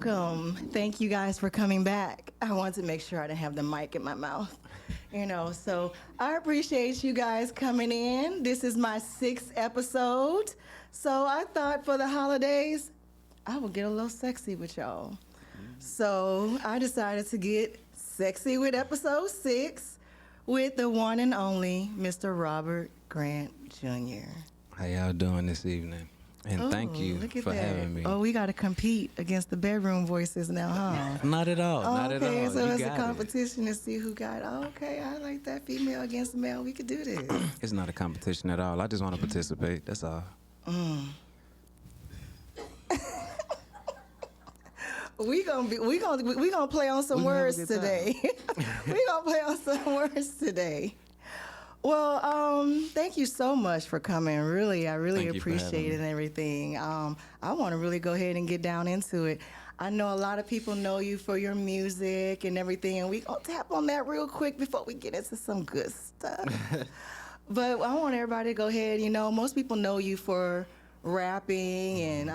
welcome. Thank you guys for coming back. I wanted to make sure I didn't have the mic in my mouth. So I appreciate you guys coming in. This is my 6th episode. So I thought for the holidays, I would get a little sexy with y'all. So I decided to get sexy with episode 6 with the one and only Mr. Robert Grant Jr. How y'all doing this evening? And thank you for having me. Oh, we got to compete against the bedroom voices now, huh? Not at all. Not at all. Okay, so you it's a got competition to see who got. Okay, I like that female against male. We could do this. It's not a competition at all. I just want to participate. That's all. We gonna play on some words today. We gonna play on some words today. Well, thank you so much for coming. Really, I really appreciate it and everything. I want to really go ahead and get down into it. I know a lot of people know you for your music and everything, and we gonna tap on that real quick before we get into some good stuff. But I want everybody to go ahead. Most people know you for rapping, and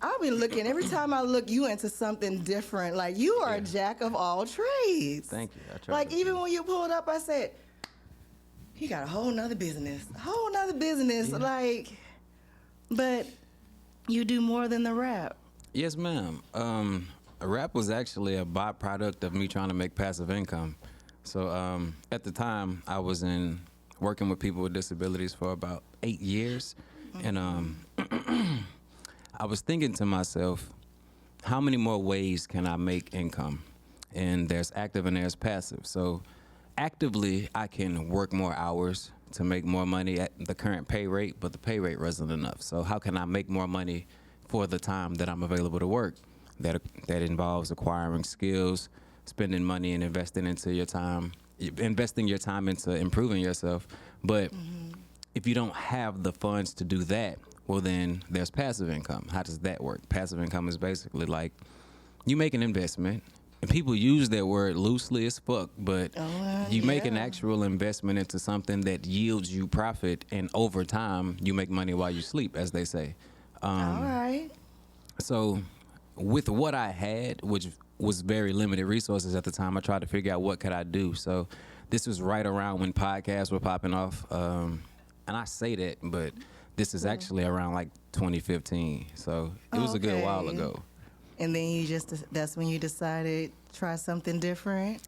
I've been looking. Every time I look, you into something different. Like you are a jack of all trades. Thank you. I try. Like even when you pulled up, I said, he got a whole nother business. Yeah. But you do more than the rap. Yes, ma'am. Rap was actually a byproduct of me trying to make passive income. So at the time, I was working with people with disabilities for about 8 years. And I was thinking to myself, how many more ways can I make income? And there's active and there's passive. So actively, I can work more hours to make more money at the current pay rate, but the pay rate wasn't enough. So how can I make more money for the time that I'm available to work? That involves acquiring skills, spending money, and investing your time into improving yourself. But if you don't have the funds to do that, well, then there's passive income. How does that work? Passive income is basically like you make an investment. And people use that word loosely as fuck, but you make an actual investment into something that yields you profit, and over time, you make money while you sleep, as they say. All right. So with what I had, which was very limited resources at the time, I tried to figure out what could I do. So this was right around when podcasts were popping off. And I say that, but this is actually around like 2015. So it was a good while ago. And then that's when you decided try something different,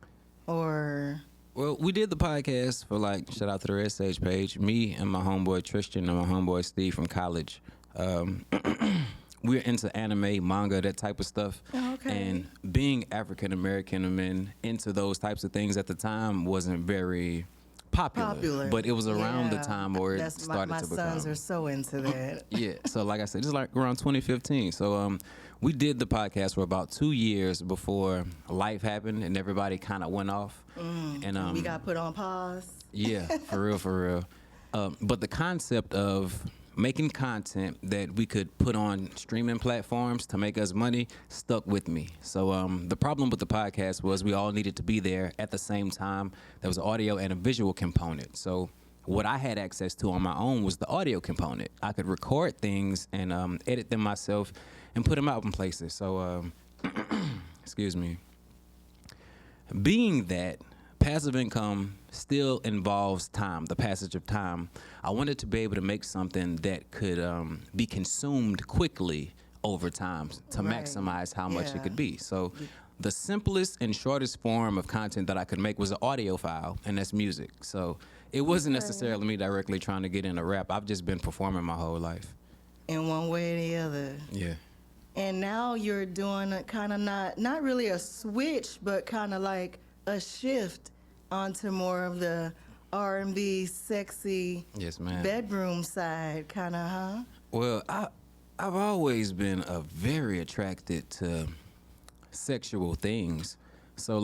or? Well, we did the podcast for shout out to the Red Sage page. Me and my homeboy Tristan and my homeboy Steve from college. We're into anime, manga, that type of stuff. Okay. And being African American men into those types of things at the time wasn't very popular. But it was around the time where it started to become. My sons are so into that. Yeah. So like I said, it's like around 2015. So we did the podcast for about 2 years before life happened and everybody kind of went off. And we got put on pause. Yeah, for real. But the concept of making content that we could put on streaming platforms to make us money stuck with me. So the problem with the podcast was we all needed to be there at the same time. There was an audio and a visual component. So what I had access to on my own was the audio component. I could record things and edit them myself and put them out in places. So, excuse me. Being that passive income still involves time, the passage of time, I wanted to be able to make something that could be consumed quickly over time to maximize how much it could be. So the simplest and shortest form of content that I could make was an audio file, and that's music. So it wasn't necessarily me directly trying to get into rap. I've just been performing my whole life. In one way or the other. Yeah. And now you're doing a kind of not really a switch, but kind of like a shift onto more of the R&B, sexy, bedroom side, kind of, huh? Well, I've always been very attracted to sexual things. So,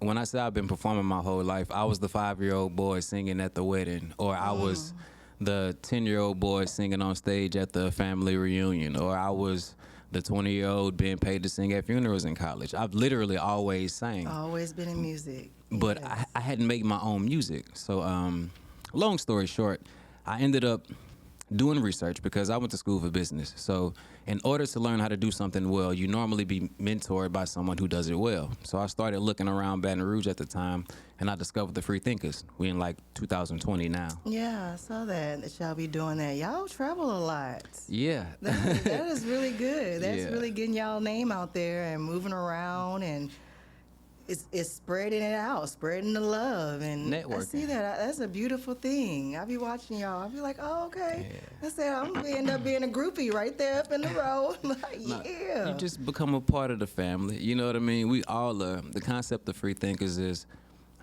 when I say I've been performing my whole life, I was the 5-year-old boy singing at the wedding, or I was the 10-year-old boy singing on stage at the family reunion, or I was the 20-year-old being paid to sing at funerals in college. I've literally always sang. Always been in music. But I hadn't made my own music. So long story short, I ended up doing research because I went to school for business. So in order to learn how to do something well, you normally be mentored by someone who does it well. So I started looking around Baton Rouge at the time, and I discovered the Free Thinkers. We in like 2020 now. Yeah, I saw that y'all be doing that. Y'all travel a lot. Yeah. That is really good. That's Yeah. really getting y'all name out there and moving around, and it's spreading it out, spreading the love, and I Networking. see that. That's a beautiful thing. I be watching y'all. I be like, oh, okay. Yeah. I said I'm gonna end up being a groupie right there up in the road. Like, No, yeah. You just become a part of the family. You know what I mean? We all are. The concept of free thinkers is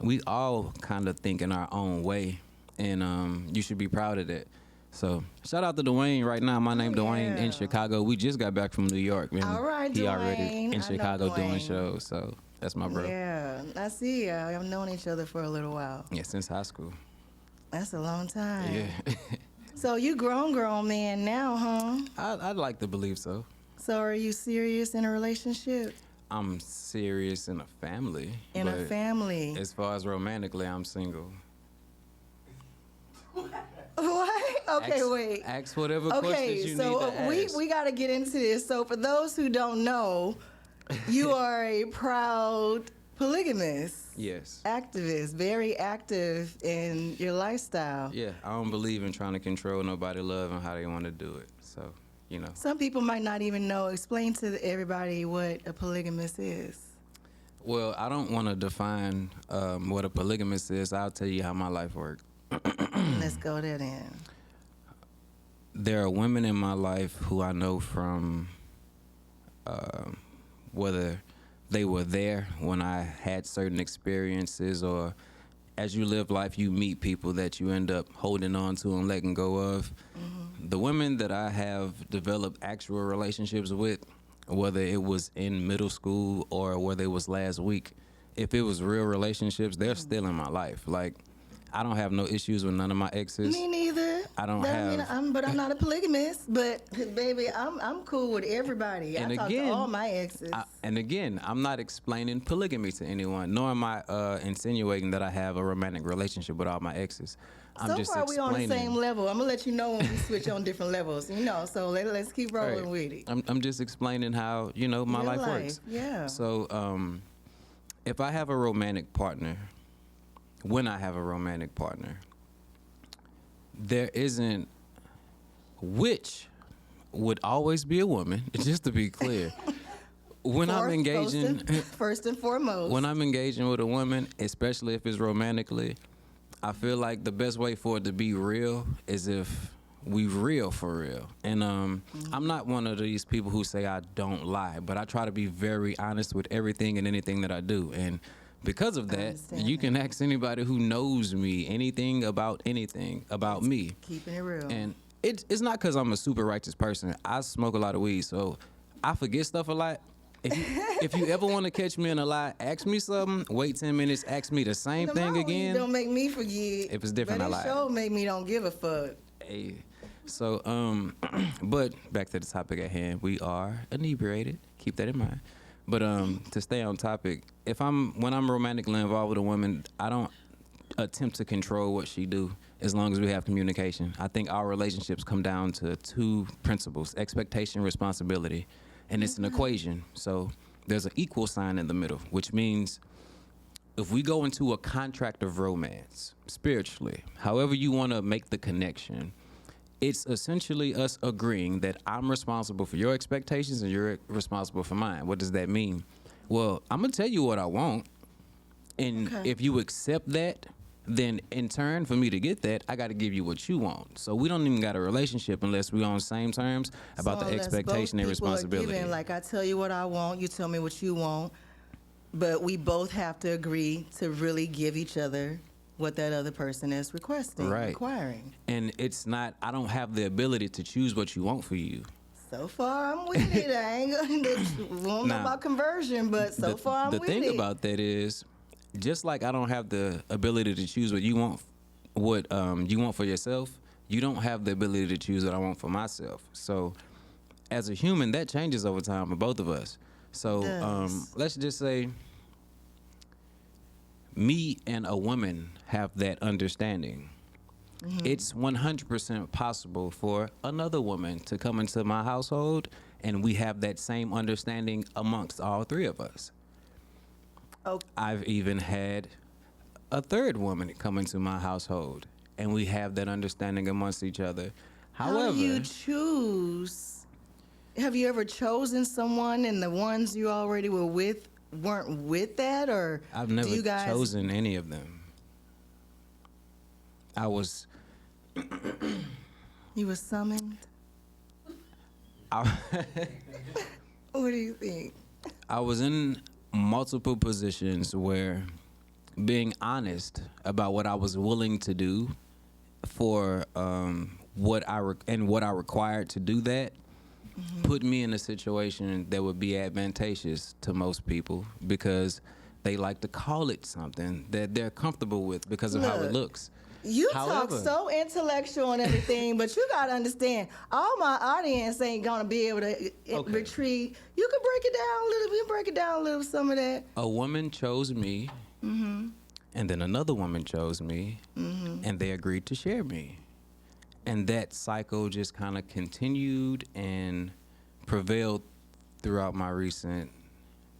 we all kind of think in our own way, and you should be proud of that. So shout out to Dwayne right now. My name Dwayne in yeah. Chicago. We just got back from New York. And All right, he already Dwayne. I in know Chicago doing Dwayne. shows. So that's my bro. Yeah, I see. I've known each other for a little while. Yeah, since high school. That's a long time. Yeah. So you grown man now, huh? I'd like to believe so. So are you serious in a relationship? I'm serious in a family. In a but family? As far as romantically, I'm single. What? Okay, Ask- wait. Ask whatever Okay, questions you so need to we ask. we got to get into this. So for those who don't know, you are a proud polygamist. Yes. Activist, very active in your lifestyle. Yeah, I don't believe in trying to control nobody's love and how they want to do it. So, you know. Some people might not even know. Explain to everybody what a polygamist is. Well, I don't want to define what a polygamist is. I'll tell you how my life works. Let's go there then. There are women in my life who I know from whether they were there when I had certain experiences, or as you live life, you meet people that you end up holding on to and letting go of. Mm-hmm. The women that I have developed actual relationships with, whether it was in middle school or whether it was last week, if it was real relationships, they're still in my life. Like, I don't have no issues with none of my exes. Me neither. I don't That have. but I'm not a polygamist. But baby, I'm cool with everybody. And I talk again, to all my exes. And again, I'm not explaining polygamy to anyone, nor am I insinuating that I have a romantic relationship with all my exes. I'm so just far, we on the explaining. same level. I'm gonna let you know when we switch on different levels. So let's keep rolling Right. with it. I'm just explaining how my Real life works. Yeah. So if I have a romantic partner, when I have a romantic partner, there isn't, which would always be a woman, just to be clear. When I'm engaging, first and foremost. when I'm engaging with a woman, especially if it's romantically, I feel like the best way for it to be real is if we real for real. And I'm not one of these people who say I don't lie, but I try to be very honest with everything and anything that I do. And because of that, understand you that. can ask anybody who knows me anything about me. Keeping it real. And it's not because I'm a super righteous person. I smoke a lot of weed, so I forget stuff a lot. If you ever want to catch me in a lie, ask me something, wait 10 minutes, ask me the same thing again. Don't make me forget. If it's different, but I lie. Show make me don't give a fuck. Hey, so, but back to the topic at hand, we are inebriated. Keep that in mind. But to stay on topic, when I'm romantically involved with a woman, I don't attempt to control what she do as long as we have communication. I think our relationships come down to two principles: expectation, responsibility, and it's an equation. So there's an equal sign in the middle, which means if we go into a contract of romance, spiritually, however you want to make the connection, it's essentially us agreeing that I'm responsible for your expectations and you're responsible for mine. What does that mean? Well, I'm going to tell you what I want. And if you accept that, then in turn, for me to get that, I got to give you what you want. So we don't even got a relationship unless we're on the same terms about the expectation and responsibility. Giving, like, I tell you what I want, you tell me what you want. But we both have to agree to really give each other what that other person is requiring. And it's not, I don't have the ability to choose what you want for you. So far, I'm with it. I ain't gonna know about conversion, but so far, I'm with it. The thing about that is, just like I don't have the ability to choose what you want for yourself, you don't have the ability to choose what I want for myself. So as a human, that changes over time for both of us. So let's just say me and a woman have that understanding. it's 100% possible for another woman to come into my household and we have that same understanding amongst all three of us. Oh, I've even had a third woman come into my household and we have that understanding amongst each other. However, how do you choose? Have you ever chosen someone and the ones you already were with weren't with that, or I've never do you guys... chosen any of them. You were summoned? I What do you think? I was in multiple positions where being honest about what I was willing to do for what I required to do that put me in a situation that would be advantageous to most people because they like to call it something that they're comfortable with because of how it looks. You talk so intellectual and everything, but you gotta understand, all my audience ain't gonna be able to retrieve. You can break it down a little. You break it down a little, some of that. A woman chose me, and then another woman chose me, and they agreed to share me. And that cycle just kind of continued and prevailed throughout my recent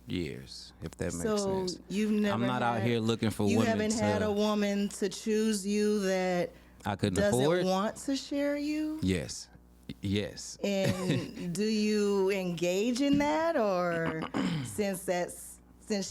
years, if that makes sense. So you've never I'm not out here looking for women. You haven't had a woman to choose you that I couldn't doesn't afford. want to share you? Yes. Yes. And do you engage in that, or since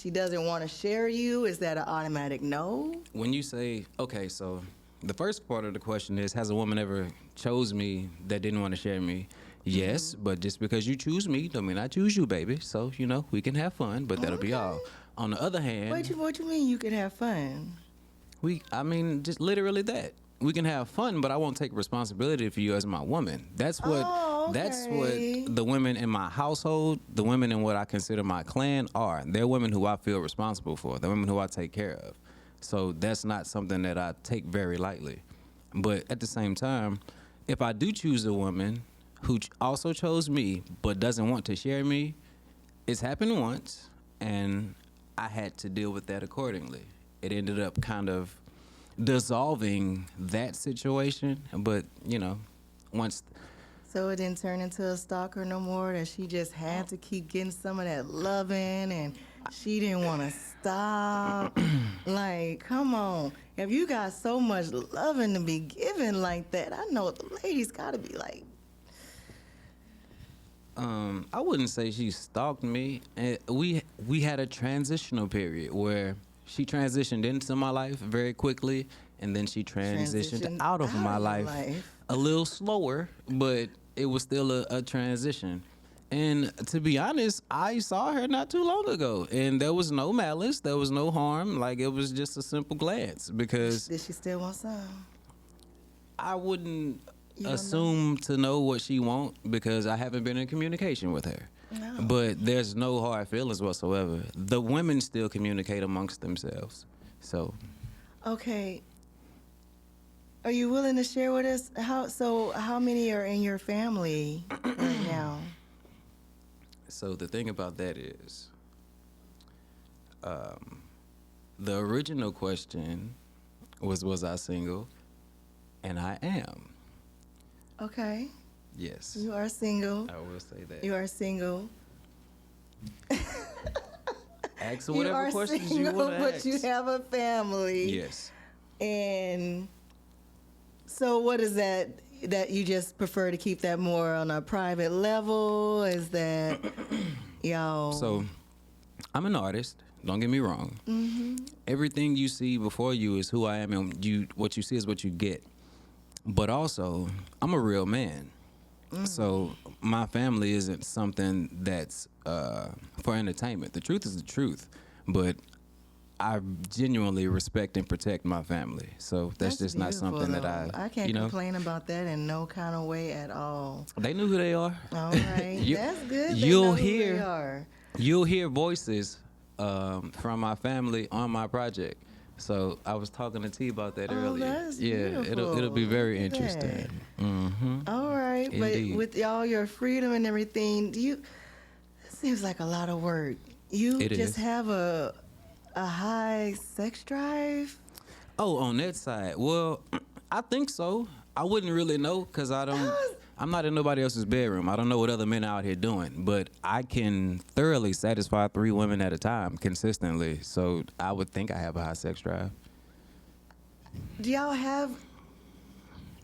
she doesn't want to share you, is that an automatic no? When you say, okay, so the first part of the question is, has a woman ever chose me that didn't want to share me? Yes, but just because you choose me, don't mean I choose you, baby. So, we can have fun, but that'll be all. On the other hand... What you mean you can have fun? Just literally that. We can have fun, but I won't take responsibility for you as my woman. That's what the women in my household, the women in what I consider my clan are. They're women who I feel responsible for. They're women who I take care of. So that's not something that I take very lightly. But at the same time, if I do choose a woman who also chose me but doesn't want to share me, it's happened once, and I had to deal with that accordingly. It ended up kind of dissolving that situation, but, once... So it didn't turn into a stalker no more, that she just had to keep getting some of that loving and she didn't want to stop? Like, come on. If you got so much loving to be given like that, I know the ladies got to be like... I wouldn't say she stalked me. We had a transitional period where she transitioned into my life very quickly, and then she transitioned out of my life a little slower, but it was still a transition. And to be honest, I saw her not too long ago, and there was no malice, there was no harm. Like, it was just a simple glance because... Did she still want some? I wouldn't assume to know what she want because I haven't been in communication with her. No. But there's no hard feelings whatsoever. The women still communicate amongst themselves. So. Okay. Are you willing to share with us how many are in your family right now? So the thing about that is, the original question was I single? And I am. Okay. Yes. You are single. I will say that. You are single. Ask whatever questions you want to ask. But you have a family. Yes. And so what is that you just prefer to keep that more on a private level? Is that, y'all? So, I'm an artist. Don't get me wrong. Mm-hmm. Everything you see before you is who I am, and what you see is what you get. But also, I'm a real man. So my family isn't something that's for entertainment. The truth is the truth. But I genuinely respect and protect my family. So that's just not something that I can't complain about that in no kind of way at all. They know who they are. All right. That's good. You'll hear voices from my family on my project. So I was talking to T about that earlier. That's beautiful. It'll be very interesting. Mm-hmm. All right. Indeed. But with all your freedom and everything, it seems like a lot of work. You just have a high sex drive? Oh, on that side. Well, I think so. I wouldn't really know because I'm not in nobody else's bedroom. I don't know what other men are out here doing, but I can thoroughly satisfy 3 women at a time consistently. So I would think I have a high sex drive. Do y'all have?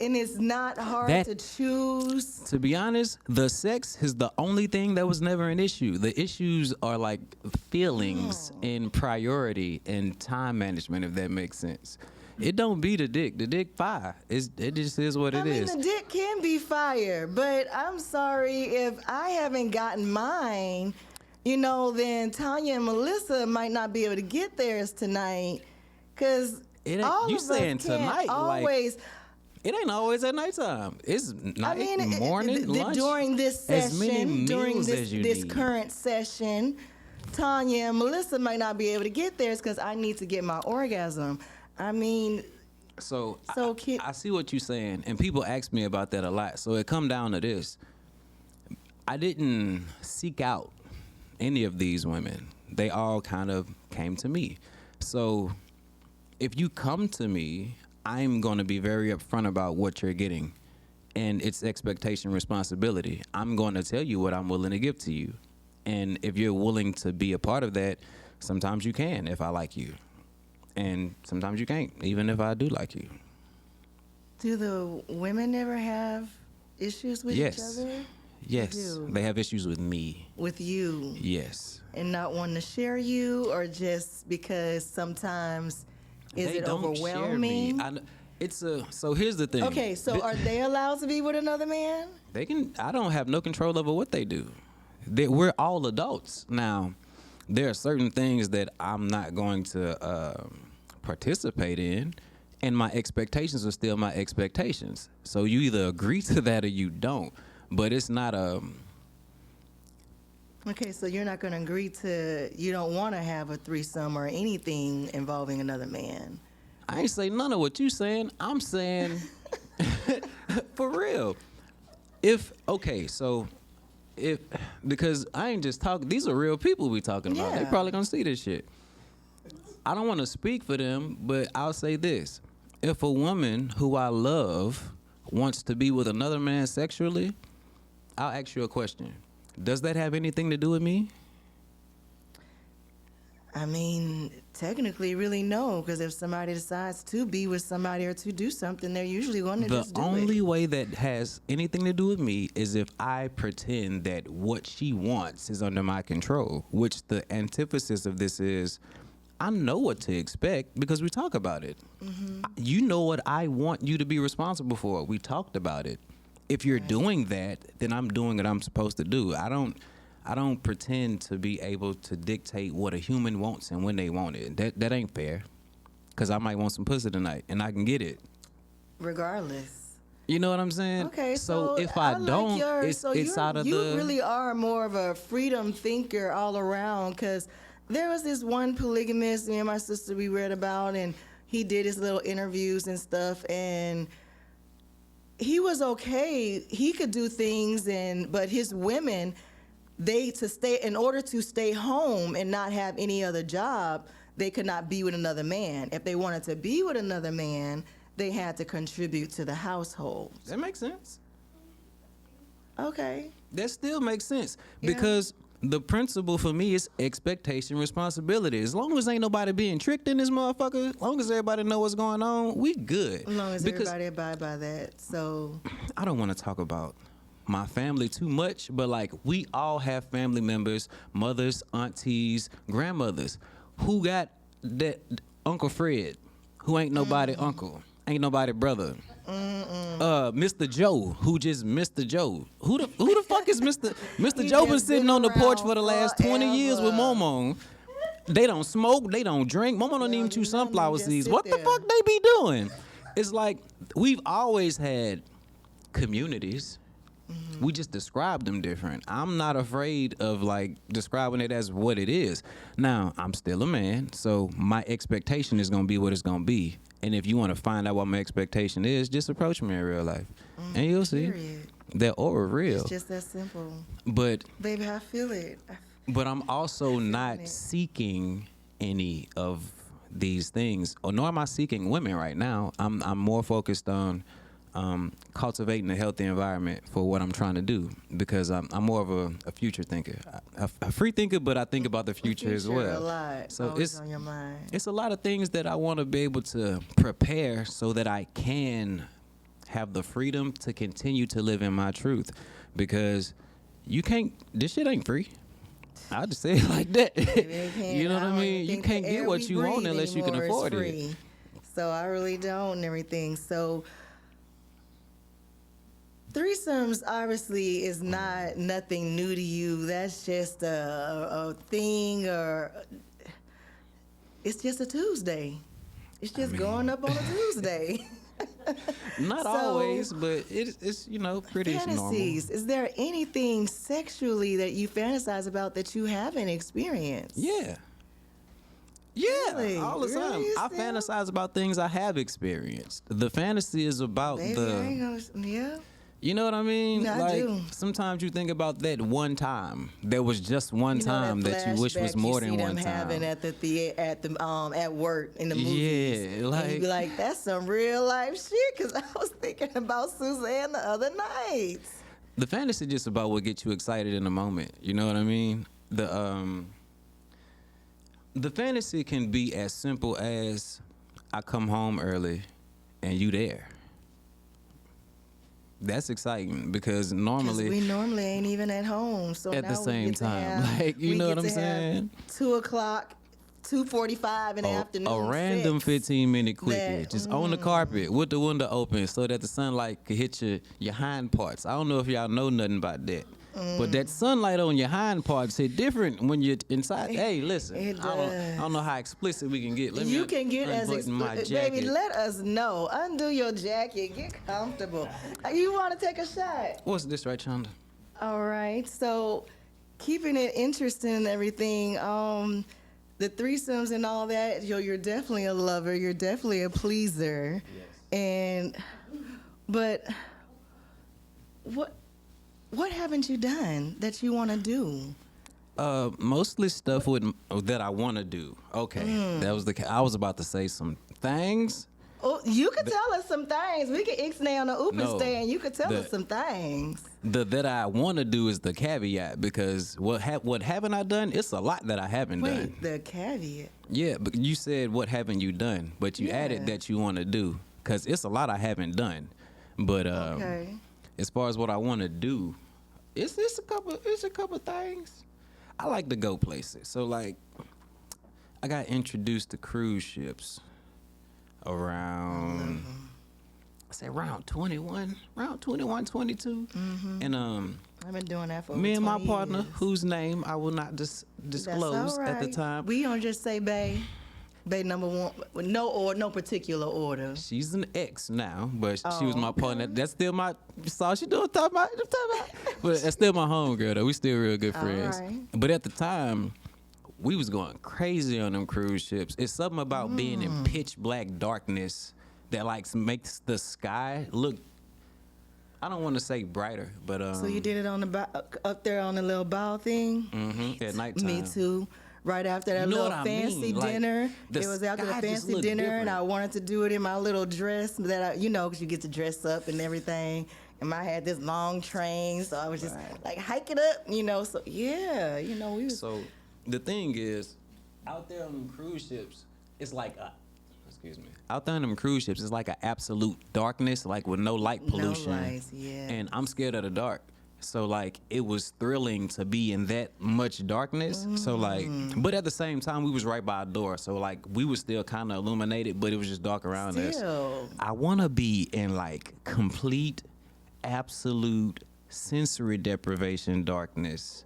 And it's not hard to choose. To be honest, the sex is the only thing that was never an issue. The issues are like feelings and priority and time management, if that makes sense. It don't be the dick. The dick fire. It just is what it is. I mean, the dick can be fire, but I'm sorry if I haven't gotten mine, then Tanya and Melissa might not be able to get theirs tonight. Because all of us can't always... It ain't always at nighttime. It's night, morning, lunch. During this session, during this need. Current session, Tanya and Melissa might not be able to get theirs because I need to get my orgasm. I mean, I see what you're saying, and people ask me about that a lot. So it come down to this: I didn't seek out any of these women. They all kind of came to me. So if you come to me, I'm going to be very upfront about what you're getting, and it's expectation, responsibility. I'm going to tell you what I'm willing to give to you, and if you're willing to be a part of that, sometimes you can if I like you, and sometimes you can't, even if I do like you. Do the women ever have issues with each other? Yes, they have issues with me. With you? Yes. And not wanting to share you, or just because sometimes... Is it overwhelming? So here's the thing. Okay, so are they allowed to be with another man? They can. I don't have no control over what they do. We're all adults now. There are certain things that I'm not going to participate in, and my expectations are still my expectations. So you either agree to that or you don't. But it's not a. Okay, so you're not going to agree to, you don't want to have a threesome or anything involving another man. I ain't say none of what you saying. I'm saying, for real. Because I ain't just talking, these are real people we talking about. Yeah. They probably going to see this shit. I don't want to speak for them, but I'll say this. If a woman who I love wants to be with another man sexually, I'll ask you a question. Does that have anything to do with me? I mean, technically, really no, because if somebody decides to be with somebody or to do something, they're usually going to just do it. The only way that has anything to do with me is if I pretend that what she wants is under my control, which the antithesis of this is, I know what to expect because we talk about it. Mm-hmm. You know what I want you to be responsible for. We talked about it. If you're doing that, then I'm doing what I'm supposed to do. I don't pretend to be able to dictate what a human wants and when they want it. That ain't fair. Because I might want some pussy tonight, and I can get it. Regardless. You know what I'm saying? Okay, so if I don't, it's out of you really are more of a freedom thinker all around, because there was this one polygamist me and my sister we read about, and he did his little interviews and stuff, and he was okay. He could do things, but his women, in order to stay home and not have any other job, they could not be with another man. If they wanted to be with another man, they had to contribute to the household. That makes sense. Okay. That still makes sense because the principle for me is expectation, responsibility. As long as ain't nobody being tricked in this motherfucker, as long as everybody know what's going on, we good. As long as everybody abide by that. So I don't want to talk about my family too much, but like we all have family members, mothers, aunties, grandmothers, who got that Uncle Fred, who ain't nobody uncle, ain't nobody brother. Mr. Joe, who just Mr. Joe. Who the fuck is Mr. Joe been sitting on the porch for the last 20 years with Momo. They don't smoke, they don't drink. Momo don't even chew sunflower seeds. What the fuck they be doing? It's like we've always had communities. Mm-hmm. We just describe them different. I'm not afraid of like describing it as what it is. Now, I'm still a man, so my expectation is gonna be what it's gonna be. And if you want to find out what my expectation is, just approach me in real life. And you'll see. They're all real. It's just that simple. But baby, I feel it. But I'm also not seeking any of these things, or nor am I seeking women right now. I'm more focused on cultivating a healthy environment for what I'm trying to do, because I'm more of a future thinker, a free thinker, but I think about the future as well. A lot. So Always on your mind. it's a lot of things that I want to be able to prepare so that I can have the freedom to continue to live in my truth, because this shit ain't free. I'll just say it like that. You know what I mean? You can't get what you want unless you can afford it. So I really don't and everything. So threesomes obviously is not nothing new to you. That's just a thing, or it's just a Tuesday. It's just going up on a Tuesday. Not always, but it's pretty normal. Fantasies. Is there anything sexually that you fantasize about that you haven't experienced? Yeah. Really? All the time. Really, I fantasize about things I have experienced. The fantasy is about yeah. You know what I mean? Yeah, like I do. Sometimes you think about that one time. There was just one time that you wish was more than one time. Having at at work in the movies. Yeah, and you be like, that's some real life shit. Because I was thinking about Suzanne the other night. The fantasy just about what gets you excited in the moment. You know what I mean? The fantasy can be as simple as I come home early and you there. That's exciting, because normally we normally ain't even at home. So at now the same time, you know what I'm saying? 2:00, 2:45 in the afternoon. A random 15-minute quickie, just on the carpet with the window open, so that the sunlight could hit your hind parts. I don't know if y'all know nothing about that. But that sunlight on your hind parts hit different when you're inside. Hey, listen, I don't know how explicit we can get. You can get as explicit. Baby, let us know. Undo your jacket. Get comfortable. You want to take a shot? What's this, right, Chanda? All right. So, keeping it interesting and everything, the threesomes and all that, you're definitely a lover. You're definitely a pleaser. Yes. But what haven't you done that you want to do? Mostly stuff that I want to do. Okay, that was I was about to say some things. Oh, you could tell us some things. We can ixnay on the Uber stand. You could tell us some things. That I want to do is the caveat, because what haven't I done? It's a lot that I haven't done. Wait, the caveat? Yeah, but you said what haven't you done? But you added that you want to do, because it's a lot I haven't done. But as far as what I want to do, it's a couple things. I like to go places. So like, I got introduced to cruise ships around 21, 22. Mm-hmm. And I've been doing that for me and my 20 partner, years. whose name I will not disclose at the time. We don't just say Bay. Bay number one, with no particular order. She's an ex now, but she was my partner. That's still my. You saw she doing talking about. But that's still my homegirl though. We still real good friends. Right. But at the time, we was going crazy on them cruise ships. It's something about being in pitch black darkness that like makes the sky look. I don't want to say brighter, but So you did it on the up there on the little bow thing. Mm-hmm, at nighttime. Me too. Right after that little fancy dinner. It was after the fancy dinner, and I wanted to do it in my little dress that because you get to dress up and everything. And I had this long train, so I was just like hike it up, So yeah, we was. So the thing is, out there on them cruise ships, it's like out there on them cruise ships, it's like an absolute darkness, like with no light pollution. No lights, yeah. And I'm scared of the dark. So like it was thrilling to be in that much darkness. So like, but at the same time we was right by a door. So like we was still kind of illuminated, but it was just dark around us. I want to be in like complete, absolute sensory deprivation darkness,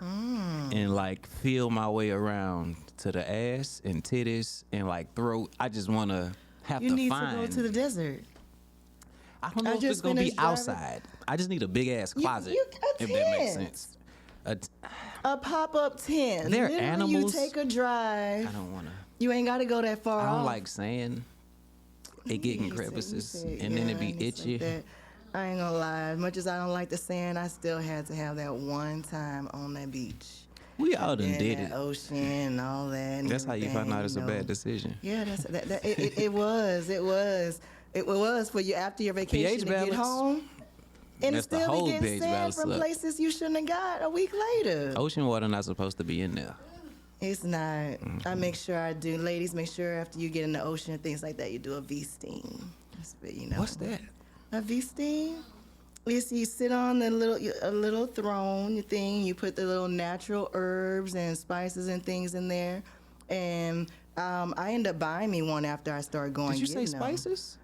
and like feel my way around to the ass and titties and like throat. I just want to have you to need find. to go to the desert. I don't know if it's gonna be outside. I just need a big ass closet, if that makes sense. A pop-up tent. There are Literally, animals. You take a drive. I don't wanna. You ain't got to go that far. I don't off. like sand. It getting crevices, and then it be itchy. I ain't gonna lie. As much as I don't like the sand, I still had to have that one time on that beach. We all done and did that it. ocean and all that. And That's how you find out it's a everything, bad decision. Yeah, it was for you after your vacation pH to balance. get home. And That's the still whole be getting pH sand balance from up. places you shouldn't have got a week later. Ocean water not supposed to be in there. It's not. I make sure I do. Ladies, make sure after you get in the ocean and things like that, you do a V-steam. What's that? A V-steam? Is you sit on a little throne thing. You put the little natural herbs and spices and things in there. And I end up buying me one after I start going. Did you say getting them. spices?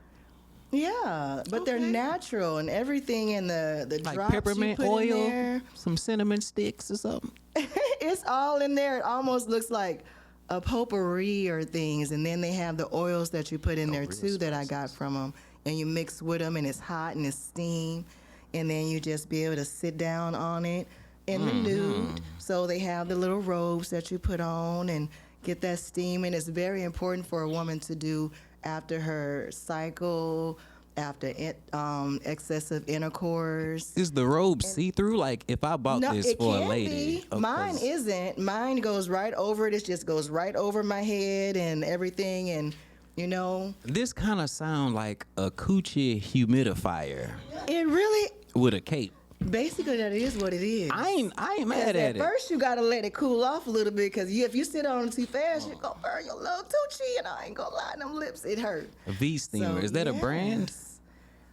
Yeah, but they're Okay. natural and everything in the Like drops peppermint you put in oil, there. some cinnamon sticks or something. It's all in there. It almost looks like a potpourri or things. And then they have the oils that you put in there real too that I got from them. And you mix with them, and it's hot and it's steam. And then you just be able to sit down on it in the nude. So they have the little robes that you put on and get that steam. And it's very important for a woman to do after her cycle, after excessive intercourse. Is the robe see-through? Like, if I bought No, this it for a can lady. be. Mine isn't. Mine goes right over it. It just goes right over my head and everything. And, you know, This kind of sound like a coochie humidifier it really, with a cape. basically, that is what it is. I ain't 'Cause mad at it. first, you gotta let it cool off a little bit, because if you sit on it too fast, you're gonna burn your little Tucci, and I ain't gonna lie, them lips, it hurt. A V steamer. So, Is that a brand? yes.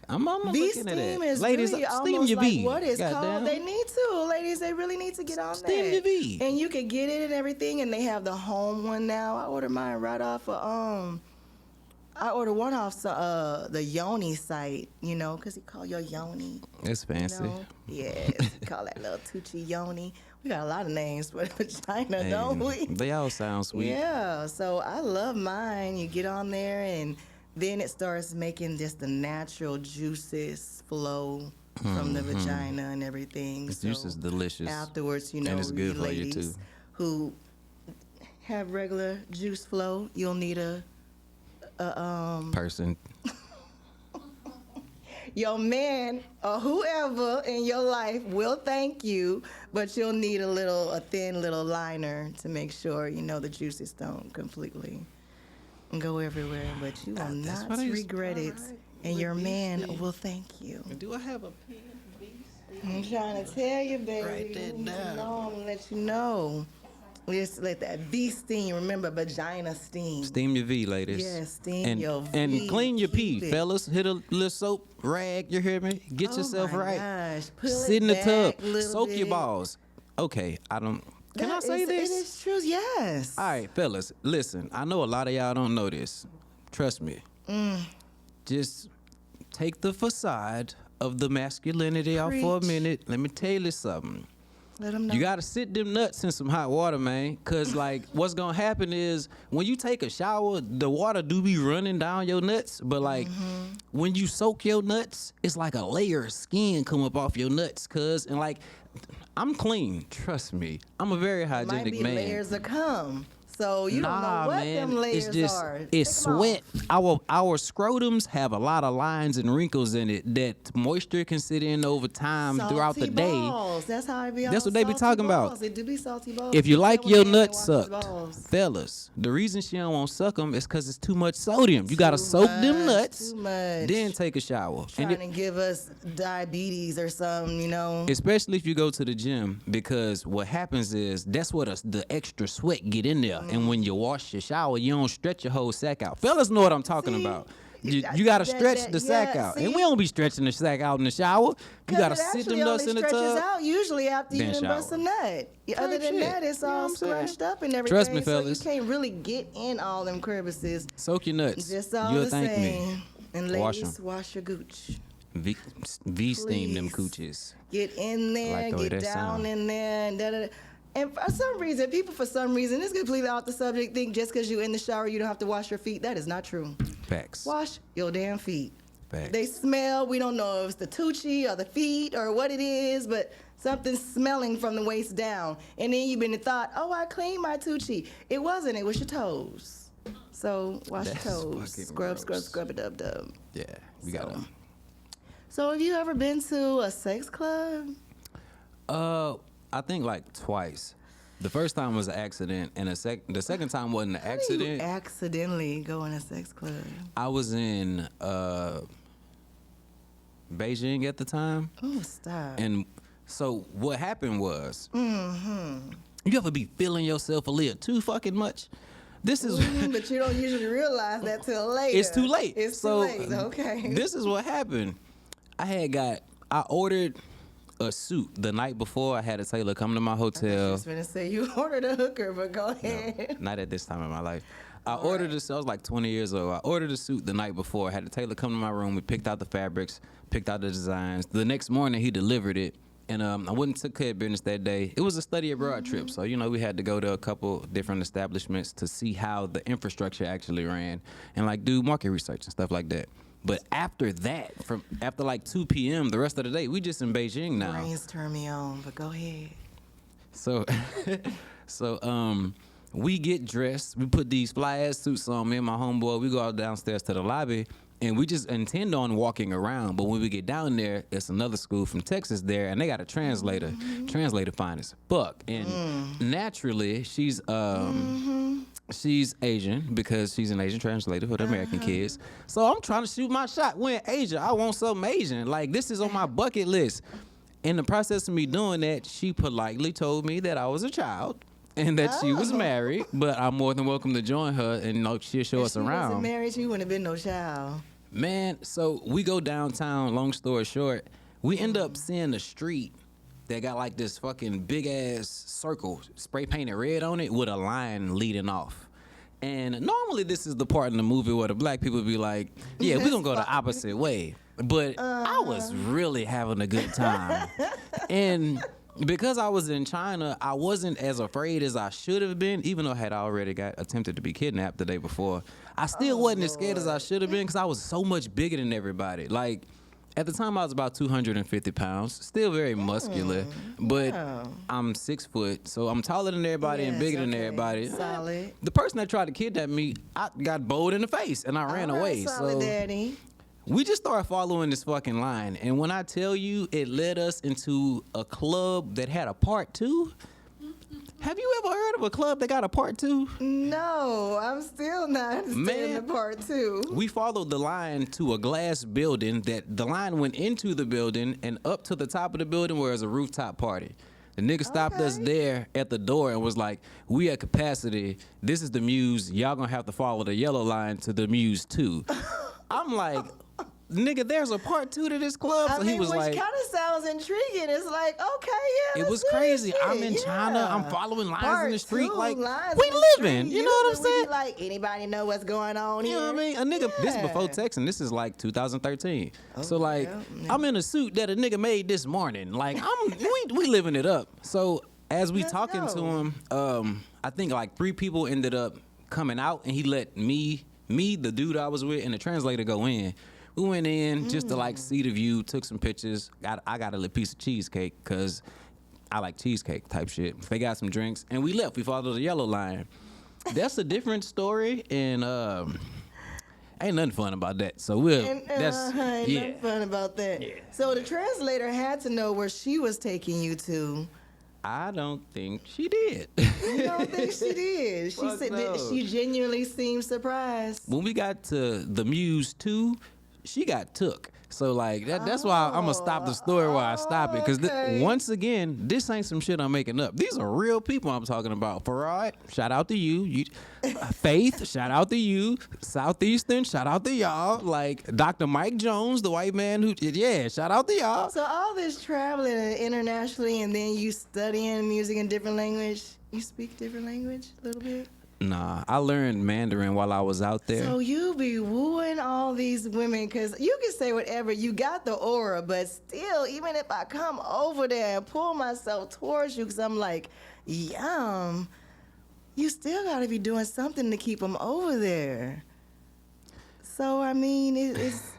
I'm looking at V-steam it. is Ladies, really steam almost your like V. what it's Goddamn. called. They need to. Ladies, they really need to get on Steam that. your V. And you can get it and everything, and they have the home one now. I ordered mine right off of, I ordered one off the Yoni site, you know, because he call your Yoni. It's fancy. You know? Yes, he call that little Tucci Yoni. We got a lot of names for the vagina, Hey, don't we? They all sound sweet. Yeah, so I love mine. You get on there, and then it starts making just the natural juices flow from the vagina and everything. The juice is delicious. Afterwards, you know, And it's good you for you, ladies too. who have regular juice flow, you'll need Person. your man or whoever in your life will thank you, but you'll need a thin little liner to make sure, you know, the juices don't completely go everywhere, but you will That's not what I used- regret it, alright. and your With man these- will thank you. Do I have a pen? I'm trying to tell you, baby. Write that down. No, I'm gonna let you know. Just let that V steam. Remember, vagina steam. Steam your V, ladies. Yes, steam and, your And V. clean your pee, Keep it. fellas. Hit a little soap rag, you hear me? Get Oh yourself my right. gosh. Pull it Sit in the back tub. a little Soak your bit. balls. Okay, I don't. Can I That say is- this? It is true, yes. All right, fellas, listen. I know a lot of y'all don't know this. Trust me. Just take the facade of the masculinity out for a Preach. minute. Let me tell you something. Let them know. You gotta sit them nuts in some hot water, man. Cause like what's gonna happen is when you take a shower, the water do be running down your nuts. But like when you soak your nuts, it's like a layer of skin come up off your nuts. Cause and like I'm clean, trust me. I'm a very Might hygienic be man. layers of cum. So you don't Nah, know what man. them layers it's just are. it's Take 'em sweat. off. Our scrotums have a lot of lines and wrinkles in it that moisture can sit in over time throughout the Salty day. balls. That's how it be. That's all what they be salty talking about. balls. It do be salty balls. If you Be like careful, your man, nuts and wash sucked, your balls. fellas, the reason she don't want to suck them is because it's too much sodium. You gotta Too soak them much, nuts, too much. then take a shower. Trying to give us diabetes or something, you know. Especially if you go to the gym, because what happens is that's what the extra sweat get in there. And when you wash your shower, you don't stretch your whole sack out. Fellas know what I'm talking See? about. You gotta stretch the sack yeah, out, see? and we don't be stretching the sack out in the shower. You 'Cause gotta it sit actually them nuts only in the stretches tub. out usually after then you done bust shower. a nut. Other than shit. that, it's You know all what I'm saying? scrunched up and everything. Trust me, so fellas. you can't really get in all them crevices. Soak your nuts. Just all You'll the thank same. me. And Wash ladies, 'em. wash your gooch. V steam them Please. cooches. Get in there, like the way get that down sound. in there, and da-da-da. And for some reason, people for some reason, this is completely off the subject, think just because you're in the shower, you don't have to wash your feet. That is not true. Facts. Wash your damn feet. Facts. They smell. We don't know if it's the Tucci or the feet or what it is, but something's smelling from the waist down. And then you've been thought, oh, I cleaned my Tucci. It wasn't. It was your toes. So wash That's your toes. fucking Scrub, scrub, gross. scrub it up, dub. Yeah, we got them. So have you ever been to a sex club? I think like twice. The first time was an accident, and the second time wasn't an How do you accident. accidentally go in a sex club? I was in Beijing at the time, Oh, stop. and so what happened was, Mm-hmm. you ever be feeling yourself a little too fucking much? This is But you don't usually realize that till later. it's too late. It's So, too late. Okay. This is what happened. I ordered a suit the night before. I had a tailor come to my I hotel. was going to say you ordered a hooker, but go ahead. Not at this time in my life. I ordered a suit. I was like 20 years old. I ordered a suit the night before. I had a tailor come to my room. We picked out the fabrics, picked out the designs. The next morning, he delivered it. And I went and took care of business that day. It was a study abroad trip. So, we had to go to a couple different establishments to see how the infrastructure actually ran and, like, do market research and stuff like that. But after that, after like 2 p.m., the rest of the day, we just in Beijing now. Brains turn me on, but go ahead. So, we get dressed. We put these fly-ass suits on. Me and my homeboy, we go out downstairs to the lobby, and we just intend on walking around. But when we get down there, it's another school from Texas there, and they got a translator. Translator fine as fuck. And naturally, she's Asian because she's an Asian translator for the American kids. So I'm trying to shoot my shot. We're in Asia. I want something Asian. Like, this is on my bucket list. In the process of me doing that, she politely told me that I was a child and that she was married, but I'm more than welcome to join her, and she'll show us around. If she wasn't married, you wouldn't have been no child. Man, so we go downtown, long story short, we end up seeing the street that got like this fucking big ass circle, spray painted red on it with a line leading off. And normally this is the part in the movie where the black people be like, yeah, we're gonna go the opposite way. But I was really having a good time. And because I was in China, I wasn't as afraid as I should have been, even though I had already got attempted to be kidnapped the day before. I still wasn't as scared as I should have been because I was so much bigger than everybody. Like, at the time, I was about 250 pounds, still very muscular, but I'm 6 foot, so I'm taller than everybody and bigger than everybody. Solid. The person that tried to kidnap me, I got bowled in the face and I ran away. Solid, so Daddy. we just started following this fucking line, and when I tell you, it led us into a club that had a part 2. Have you ever heard of a club that got a part 2? No, I'm still not understanding the part 2. We followed the line to a glass building that the line went into the building and up to the top of the building where there's a rooftop party. The nigga stopped us there at the door and was like, we at capacity. This is the Muse. Y'all gonna have to follow the yellow line to the Muse 2. I'm like, nigga, there's a part 2 to this club. So he was which like, kind of sounds intriguing. It's like, okay, yeah. it was crazy. I'm in China. I'm following lines part in the street. 2, Like, lines we in the living. street. You know what I'm Usually we saying? be like, anybody know what's going on here? You know what I mean? A nigga, this is before texting. This is like 2013. So like, I'm in a suit that a nigga made this morning. Like, we living it up. So as we talking to him, I think like 3 people ended up coming out, and he let me, the dude I was with, and the translator go in. We went in just to like see the view, took some pictures. I got a little piece of cheesecake because I like cheesecake type shit. They got some drinks, and we left. We followed the yellow line. That's a different story, and ain't nothing fun about that. So Ain't nothing fun about that. Yeah. So the translator had to know where she was taking you to. I don't think she did. You don't think she did? She Fuck said no. that she genuinely seemed surprised. When we got to the Muse 2, she got took. So like that's why I'm gonna stop the story while I stop it, because once again, this ain't some shit I'm making up. These are real people I'm talking about. Farad, shout out to you. Faith, shout out to you. Southeastern, shout out to y'all. Like Dr. Mike Jones, the white man who, shout out to y'all. So all this traveling internationally, and then you studying music in different language. You speak different language a little bit? Nah, I learned Mandarin while I was out there. So you be wooing all these women, because you can say whatever. You got the aura, but still, even if I come over there and pull myself towards you, because I'm like, yum, you still got to be doing something to keep them over there. So, I mean, it's...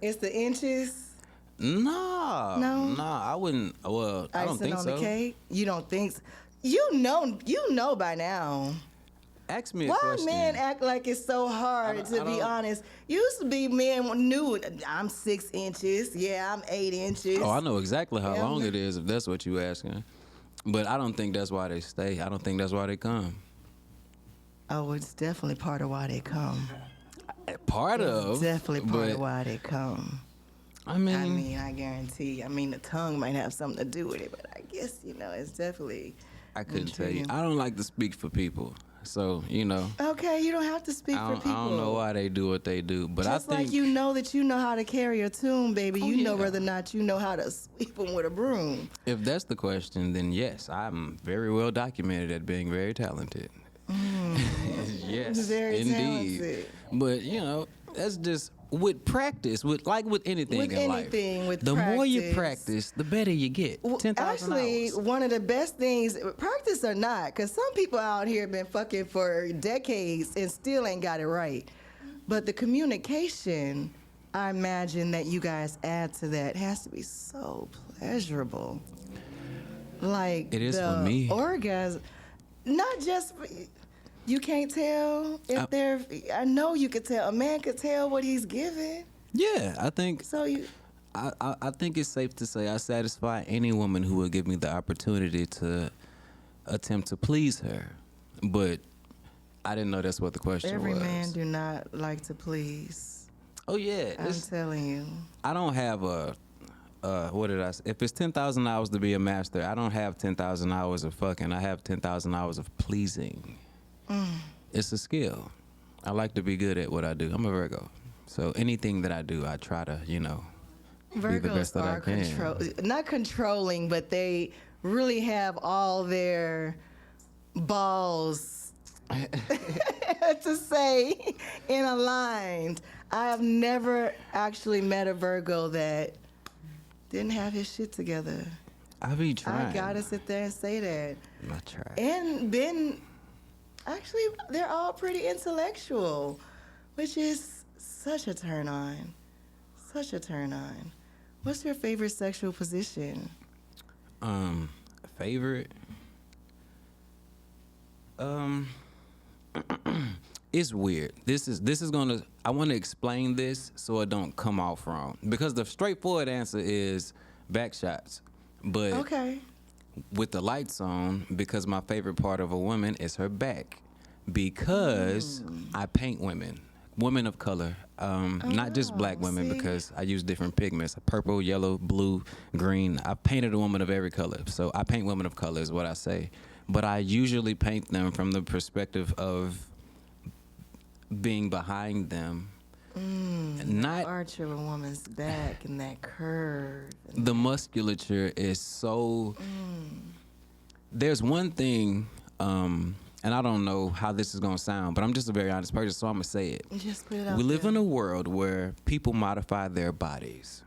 it's the inches. No, I wouldn't. Well, I don't think Icing so. on the cake? You don't think so? You know by now. Ask me a Why question. men act like it's so hard to be honest? Used to be men knew I'm 6 inches. Yeah, I'm 8 inches. Oh, I know exactly how Yeah, long it is if that's what you asking. But I don't think that's why they stay. I don't think that's why they come. Oh, it's definitely part of why they come. Definitely part of why they come. I mean, I guarantee. I mean, the tongue might have something to do with it, but I guess it's definitely. I couldn't tell you. I don't like to speak for people, so Okay, you don't have to speak for people. I don't know why they do what they do, but Just I think like you know that you know how to carry a tune, baby. You know yeah. whether or not you know how to sweep them with a broom. If that's the question, then yes, I'm very well documented at being very talented. Yes, Very indeed. talented. But that's just with practice, with anything With in life. anything, with the more you practice. practice, the better you get. 10,000 Actually, hours. one of the best things, practice or not, because some people out here have been fucking for decades and still ain't got it right. But the communication, I imagine that you guys add to that, has to be so pleasurable. Like It is the for me. orgasm, not just. You can't tell if they're. I know you could tell. A man could tell what he's giving. Yeah, I think. So you. I think it's safe to say I satisfy any woman who would give me the opportunity to attempt to please her. But I didn't know that's what the question Every was. man do not like to please. Oh yeah, I'm telling you. I don't have a. What did I say? If it's 10,000 hours to be a master, I don't have 10,000 hours of fucking. I have 10,000 hours of pleasing. It's a skill. I like to be good at what I do. I'm a Virgo, so anything that I do, I try to, be the best that I can. Not controlling, but they really have all their balls to say in aligned. I have never actually met a Virgo that didn't have his shit together. I be trying. I gotta sit there and say that. I try. And been. Actually, they're all pretty intellectual, which is such a turn on. Such a turn on. What's your favorite sexual position? Favorite? It's weird. This is gonna. I want to explain this so it don't come off wrong, because the straightforward answer is back shots. But Okay. with the lights on, because my favorite part of a woman is her back, because I paint women of color, not just black women, see? because I use different pigments: purple, yellow, blue, green. I painted a woman of every color, so I paint women of color is what I say. But I usually paint them from the perspective of being behind them. Not The arch of a woman's back and that curve. the musculature is so. There's one thing, and I don't know how this is gonna sound, but I'm just a very honest person, so I'm gonna say it. Just put it out We live there. in a world where people modify their bodies,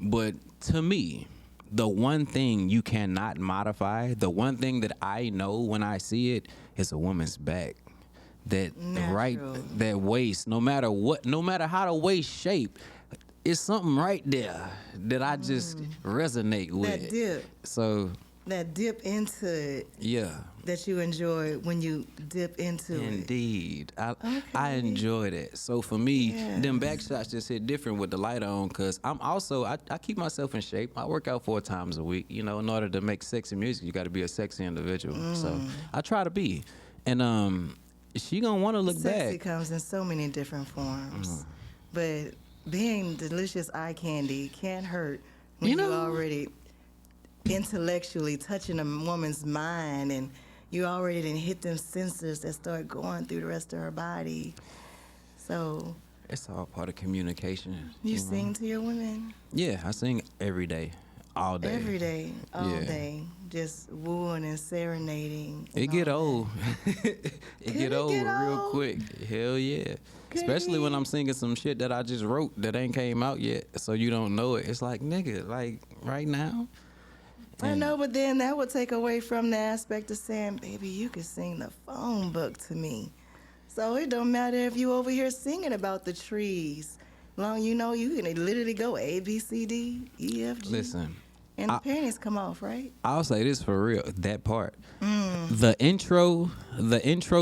but to me, the one thing you cannot modify, the one thing that I know when I see it, is a woman's back. Natural. That waist, no matter how the waist shape, it's something right there that I just resonate with. That dip. So That dip into it yeah, that you enjoy when you dip into it. indeed, I Okay. enjoyed it. So for me, Yeah. them back shots just hit different with the light on, cause I'm also I keep myself in shape. I work out 4 times a week. In order to make sexy music, you got to be a sexy individual. So I try to be, and she gonna want to look Sexy back. comes in so many different forms. But being delicious eye candy can't hurt when You you know- already intellectually touching a woman's mind and you already done hit them sensors that start going through the rest of her body. So It's all part of communication. you know? sing to your women Yeah, I sing every day, all day. every day, all Yeah. day, just wooing and serenading. and It get all old. it get old real old? quick. Hell yeah. Could Especially when it? I'm singing some shit that I just wrote that ain't came out yet, so you don't know it. It's like, nigga, like right now. I know, but then that would take away from the aspect of saying, baby, you could sing the phone book to me. So it don't matter if you over here singing about the trees. Long you know you can literally go A, B, C, D, E, F, G. Listen, And the panties come off, right? I'll say this for real. That part. The intro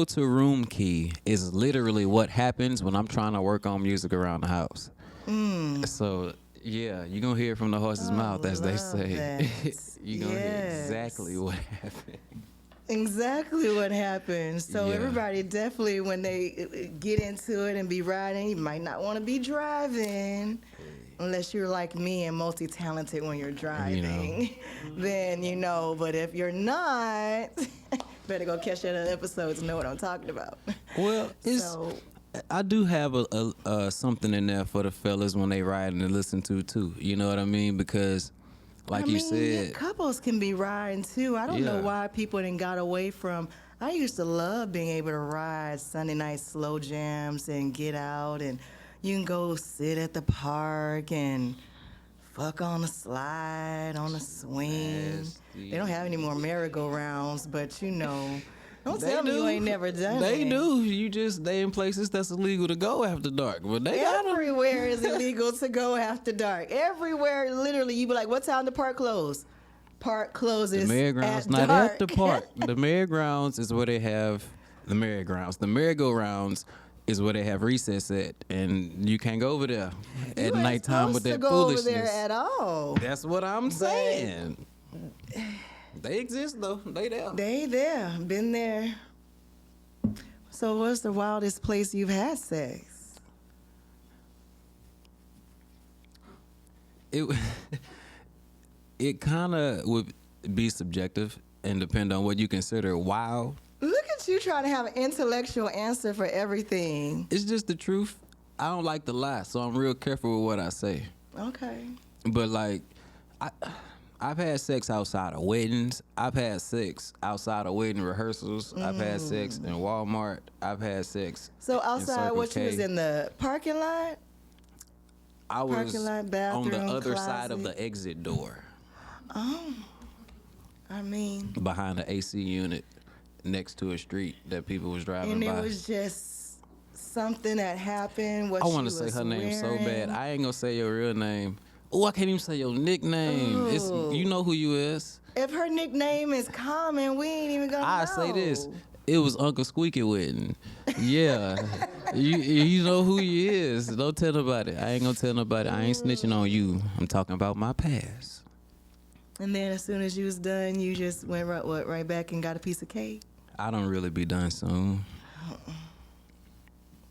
to Room Key is literally what happens when I'm trying to work on music around the house. So yeah, you're gonna hear it from the horse's mouth, as they say. You're gonna hear exactly what happened. Exactly what happens. So Yeah. everybody definitely, when they get into it and be riding, you might not want to be driving. Unless you're like me and multi-talented when you're driving, then you know. But if you're not, better go catch that other episode to know what I'm talking about. Well, I do have a something in there for the fellas when they ride and listen to too. You know what I mean? Because, like you said, couples can be riding too. I don't know why people didn't got away from. I used to love being able to ride Sunday night slow jams and get out, and you can go sit at the park and fuck on the slide, on the swing. Nasty. They don't have any more merry-go-rounds, but you know. Don't tell me you ain't never done it. They do. They in places that's illegal to go after dark. But they got 'em. Everywhere is illegal to go after dark. Everywhere, literally, you be like, what time the park close? Park closes The merry-grounds at not dark. at the park. The merry-grounds is where they have the merry-grounds. The merry-go-rounds is where they have recess at, and you can't go over there You at ain't nighttime with supposed that to go over foolishness. there at all. That's what I'm saying. They exist though. They there. They there, been there. So what's the wildest place you've had sex? It kind of would be subjective and depend on what you consider wild. Look at you trying to have an intellectual answer for everything. It's just the truth. I don't like to lie, so I'm real careful with what I say. Okay. But like, I've had sex outside of weddings. I've had sex outside of wedding rehearsals. I've had sex in Walmart. I've had sex. So in outside, Circle what you was K. in the parking lot? I was parking lot, on the bathroom, other side of closet? the exit door, I mean, behind the AC unit, next to a street that people was driving and by. it was just something that happened. What I want to say her name so bad. I ain't gonna say your real name. Oh, I can't even say your nickname. It's, you know who you is. If her nickname is Common, we ain't even gonna I know. say this. It was Uncle Squeaky Wedding. Yeah. you know who he is. Don't tell nobody. I ain't gonna tell nobody. I ain't snitching on you. I'm talking about my past. And then as soon as you was done, you just went right back and got a piece of cake. I don't really be done soon.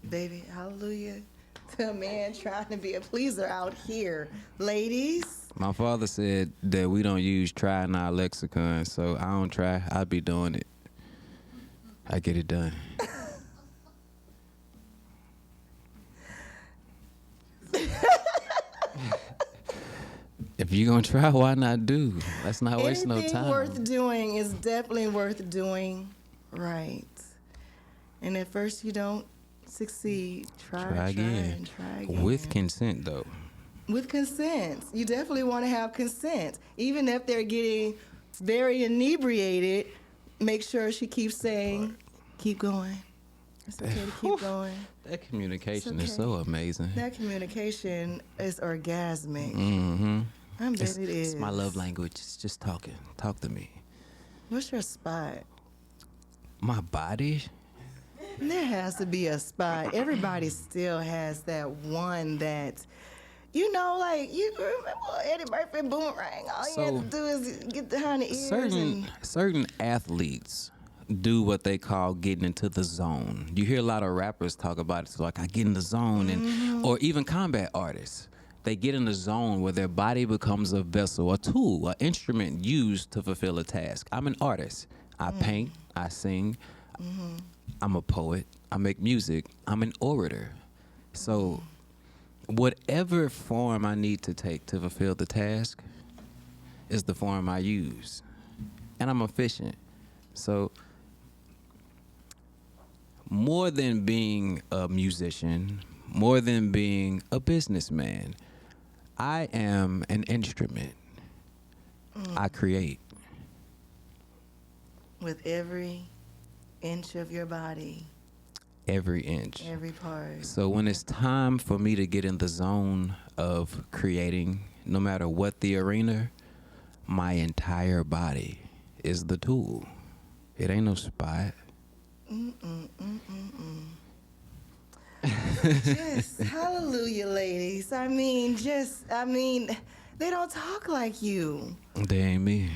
Baby, hallelujah. To a man trying to be a pleaser out here. Ladies. My father said that we don't use try in our lexicon, so I don't try. I be doing it. I get it done. If you gonna try, why not do? Let's not waste no Anything time. worth doing is definitely worth doing right. And at first you don't succeed. Try again. With consent, though. With consent. You definitely want to have consent. Even if they're getting very inebriated, make sure she keeps saying, keep going. It's okay to keep going. That communication It's is okay. so amazing. That communication is orgasmic. Mm-hmm. I bet it is. It's my love language. It's just talking. Talk to me. What's your spot? My body? There has to be a spot. Everybody still has that one that, you know, like you remember Eddie Murphy Boomerang. All you have to do is get behind the ears. Certain athletes do what they call getting into the zone. You hear a lot of rappers talk about it. So like I get in the zone, and or even combat artists. They get in the zone where their body becomes a vessel, a tool, an instrument used to fulfill a task. I'm an artist. I paint, I sing. I'm a poet. I make music. I'm an orator. So whatever form I need to take to fulfill the task is the form I use. And I'm efficient. So more than being a musician, more than being a businessman, I am an instrument. I create. With every inch of your body, Every inch. every part. So when it's time for me to get in the zone of creating, no matter what the arena, My entire body is the tool. It ain't no spot. Just hallelujah, ladies. I mean, they don't talk like you. They ain't me.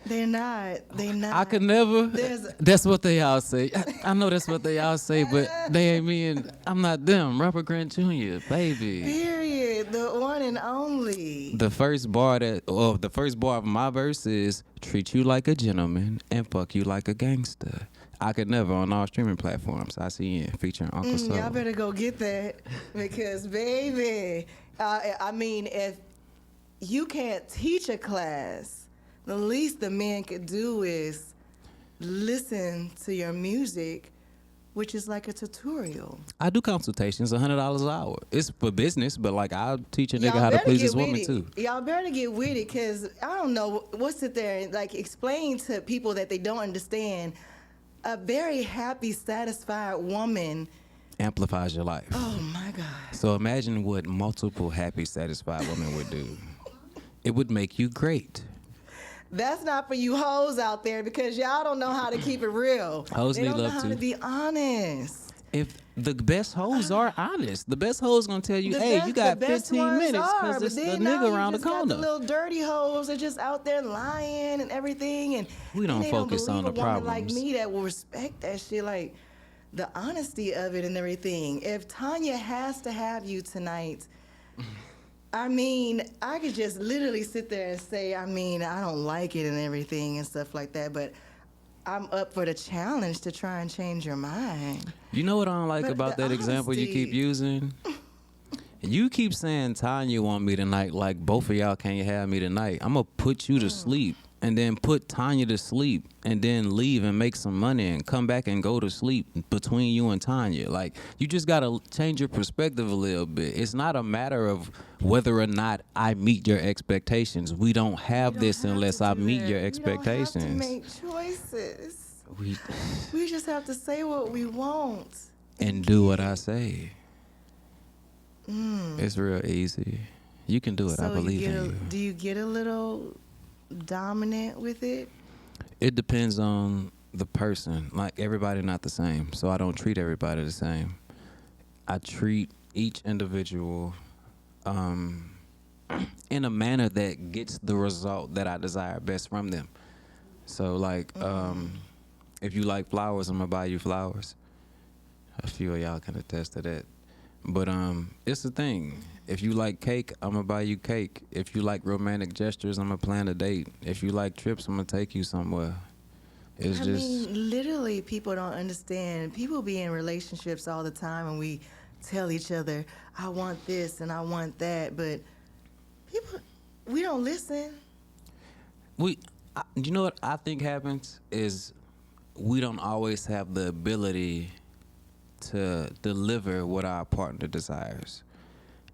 They're not. I could never. That's what they all say. I know that's what they all say, but they ain't me, and I'm not them. Robert Grant Jr., baby. Period. The one and only. The first bar of my verse is treat you like a gentleman and fuck you like a gangster. I could never on all streaming platforms. ICN featuring Uncle Soul. Y'all better go get that because, baby, I mean, if you can't teach a class, the least the men could do is listen to your music, which is like a tutorial. I do consultations, $100 an hour. It's for business, but like I'll teach a nigga how to please his woman too. Y'all better get with it, cause I don't know what's sit there and like explain to people that they don't understand. A very happy, satisfied woman amplifies your life. Oh my God. So imagine what multiple happy, satisfied women would do. It would make you great. That's not for you hoes out there because y'all don't know how to keep it real. Hoes they need don't know love how too. to be honest. If the best hoes are honest, the best hoes gonna tell you, "Hey, you got 15 minutes because it's the nigga around the corner." The little dirty hoes are just out there lying and everything, and we don't they focus don't on the believe a woman problems. like me that will respect that shit, like the honesty of it and everything. If Tanya has to have you tonight. I mean, I could just literally sit there and say, I mean, I don't like it and everything and stuff like that, but I'm up for the challenge to try and change your mind. You know what I don't like about that example you keep using? You keep saying Tanya want me tonight, like both of y'all can't have me tonight. I'm going to put you to sleep and then put Tanya to sleep and then leave and make some money and come back and go to sleep between you and Tanya. Like, you just got to change your perspective a little bit. It's not a matter of whether or not I meet your expectations. We don't have this unless I meet your expectations. We don't have to make choices. We just have to say what we want. And do what I say. It's real easy. You can do it. I believe in you. Do you get a little dominant with it? It depends on the person. Like, everybody not the same, so I don't treat everybody the same. I treat each individual in a manner that gets the result that I desire best from them. So like, if you like flowers, I'm gonna buy you flowers. A few of y'all can attest to that. But it's the thing. If you like cake, I'm gonna buy you cake. If you like romantic gestures, I'm gonna plan a date. If you like trips, I'm gonna take you somewhere. I mean, literally, people don't understand. People be in relationships all the time, and we tell each other, "I want this and I want that," but we don't listen. You know what I think happens is we don't always have the ability to deliver what our partner desires.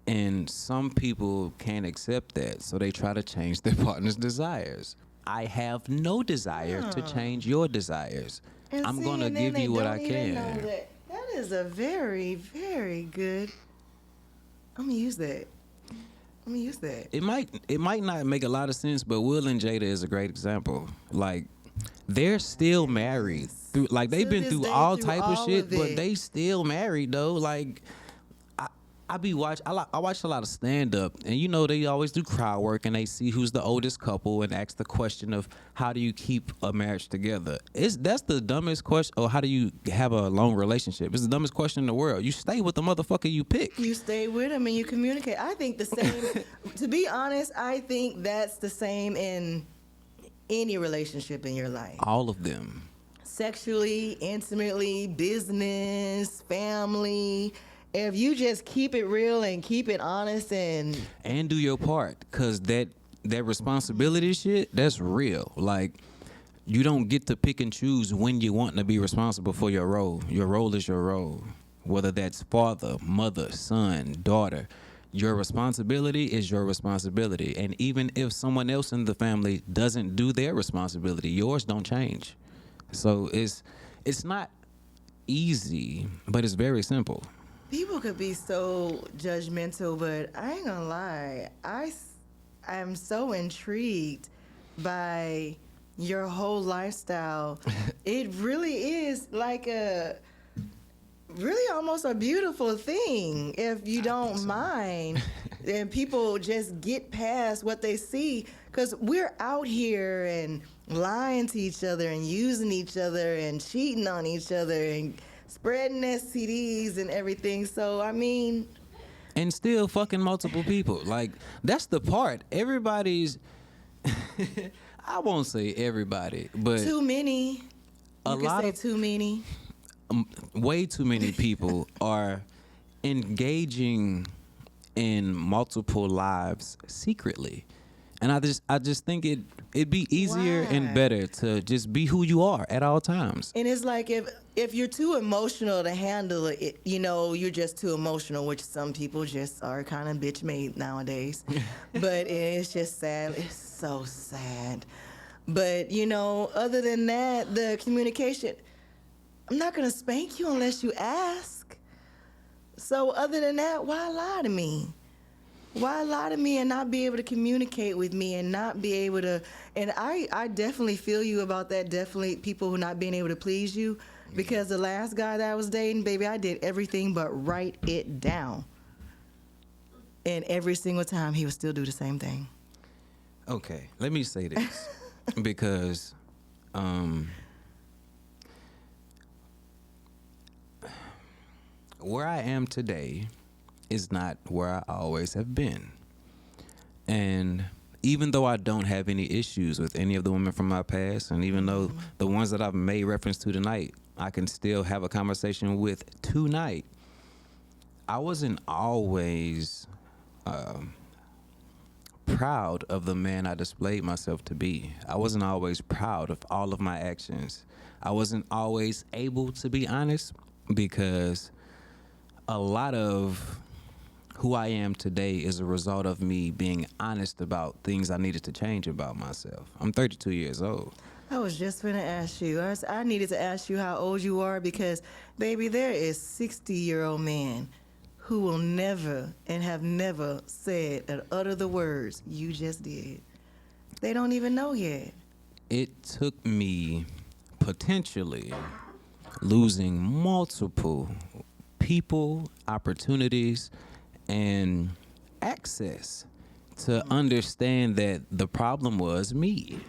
And some people can't accept that, so they try to change their partner's desires. I have no desire to change your desires. I'm going to give you what I can. That is a very, very good. I'm going to use that. It might not make a lot of sense, but Will and Jada is a great example. Like, they're still married. They've been through all type of shit, but they still married though. Like, I watch a lot of stand up, and you know they always do crowd work, and they see who's the oldest couple and ask the question of how do you keep a marriage together. That's the dumbest question. Or how do you have a long relationship? It's the dumbest question in the world. You stay with the motherfucker you pick. You stay with him and you communicate. I think the same. To be honest, I think that's the same in any relationship in your life. All of them. Sexually, intimately, business, family. If you just keep it real and keep it honest and do your part, cause that responsibility shit, that's real. Like, you don't get to pick and choose when you want to be responsible for your role. Your role is your role, whether that's father, mother, son, daughter. Your responsibility is your responsibility, and even if someone else in the family doesn't do their responsibility, yours don't change. So it's not easy, but it's very simple. People could be so judgmental, but I ain't gonna lie. I am so intrigued by your whole lifestyle. It really is like really almost a beautiful thing if you don't mind and people just get past what they see, because we're out here and lying to each other and using each other and cheating on each other and spreading STDs and everything. So I mean, and still fucking multiple people. Like, that's the part. Everybody's I won't say everybody, but too many. a You could lot say of too many. way too many people are engaging in multiple lives secretly, and I just think it'd be easier Why? and better to just be who you are at all times. And it's like if you're too emotional to handle it, you know, you're just too emotional, which some people just are kind of bitch made nowadays. But it's just sad. It's so sad. But, you know, other than that, the communication, I'm not going to spank you unless you ask. So other than that, why lie to me? Why lie to me and not be able to communicate with me and not be able to, and I definitely feel you about that, definitely people who not being able to please you, because the last guy that I was dating, baby, I did everything but write it down. And every single time he would still do the same thing. Okay, let me say this because where I am today is not where I always have been. And even though I don't have any issues with any of the women from my past, and even though the ones that I've made reference to tonight, I can still have a conversation with tonight, I wasn't always proud of the man I displayed myself to be. I wasn't always proud of all of my actions. I wasn't always able to be honest, because a lot of who I am today is a result of me being honest about things I needed to change about myself. I'm 32 years old. I was just going to ask you. I needed to ask you how old you are, because, baby, there is 60-year-old men who will never and have never said and uttered the words you just did. They don't even know yet. It took me potentially losing multiple people, opportunities, and access to understand that the problem was me.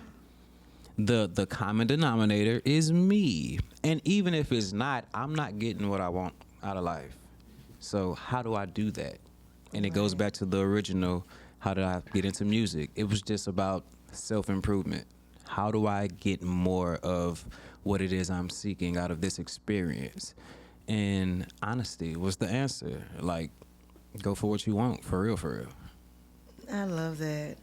The common denominator is me. And even if it's not, I'm not getting what I want out of life. So how do I do that? And it goes back to the original, how did I get into music? It was just about self-improvement. How do I get more of what it is I'm seeking out of this experience? And honesty was the answer. Like, go for what you want, for real, for real. I love that.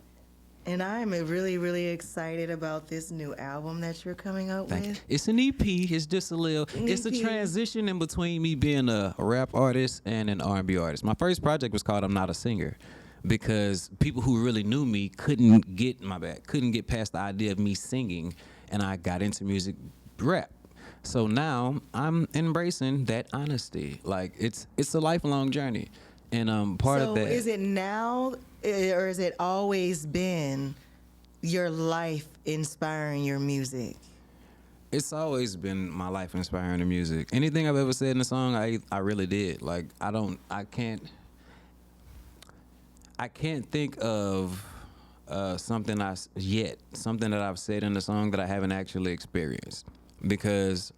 And I'm really, really excited about this new album that you're coming up with. It's an EP. It's just a little. It's a transition in between me being a rap artist and an R&B artist. My first project was called "I'm Not a Singer," because people who really knew me couldn't get my back, couldn't get past the idea of me singing, and I got into music, rap. So now I'm embracing that honesty. Like, it's a lifelong journey, and part of that. So is it now, or has it always been your life inspiring your music? It's always been my life inspiring the music. Anything I've ever said in a song, I really did. Like, I can't think of something that I've said in the song that I haven't actually experienced, because